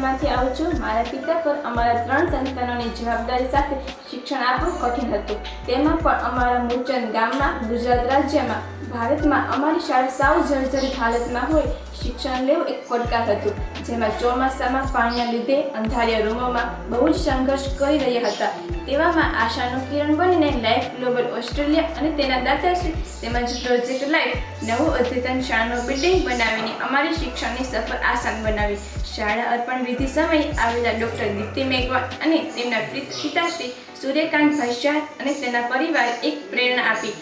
પરિવારમાંથી આવું છું. મારા પિતા પર અમારા 3 સંતાનોની જવાબદારી સાથે શિક્ષણ આપવું કઠિન હતું. તેમાં પણ અમારા મૂળચંદ ગામમાં ગુજરાત રાજ્યમાં ભારતમાં અમારી શાળા સાવ જર્જરિત હાલતમાં હોય. શિક્ષણ લેવું એક પડકાર હતું, જેમાં ચોમાસામાં પાણીના લીધે અંધારિયા રૂમોમાં બહુ જ સંઘર્ષ કરી રહ્યા હતા. તેવામાં આશાનું કિરણ બનીને લાઈફ ગ્લોબલ ઓસ્ટ્રેલિયા અને તેના દાતાશ્રી તેમજ પ્રોજેક્ટ લાઈફ નવું અદ્યતન શાળાનું બિલ્ડિંગ બનાવીને અમારી શિક્ષણની સફર આસાન બનાવી. શાળા અર્પણ વિધિ સમયે આવેલા ડૉક્ટર દીપ્તિ મેઘવાલ અને તેમના પિતાશ્રી સૂર્યકાંતભાઈ શાહ અને તેના પરિવારે એક પ્રેરણા આપી.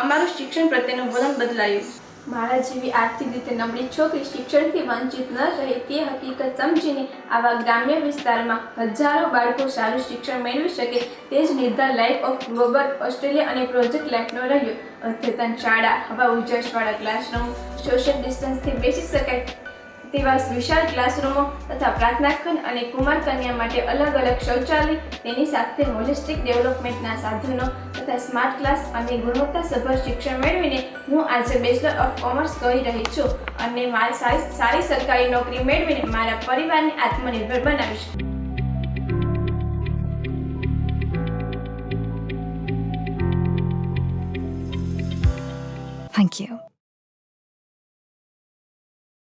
અમારું શિક્ષણ પ્રત્યેનું વલણ બદલાયું. મારા જેવી આર્થિક રીતે નબળી છોકરી શિક્ષણથી વંચિત ન રહે તે હકીકત સમજીને આવા ગ્રામ્ય વિસ્તારમાં હજારો બાળકો સારું શિક્ષણ મેળવી શકે તે જ નિર્ધાર લાઈફ ઓફ ગ્લોબલ ઓસ્ટ્રેલિયા અને પ્રોજેક્ટ લાઈફનો રહ્યો. અદ્યતન શાળા, હવા ઉજાસવાળા ક્લાસરૂમ, સોશિયલ ડિસ્ટન્સથી બેસી શકાય તેવા વિશાળ ક્લાસરૂમો તથા પ્રાર્થના ખંડ અને કુમાર કન્યા માટે અલગ અલગ શૌચાલય, તેની સાથે હોલિસ્ટિક ડેવલપમેન્ટના સાધનો તથા સ્માર્ટ ક્લાસ અને ગુણવત્તાસભર શિક્ષણ મેળવીને હું આજે બેચલર ઓફ કોમર્સ કરી રહી છું અને મારી સારી સરકારી નોકરી મેળવીને મારા પરિવારને આત્મનિર્ભર બનાવીશ.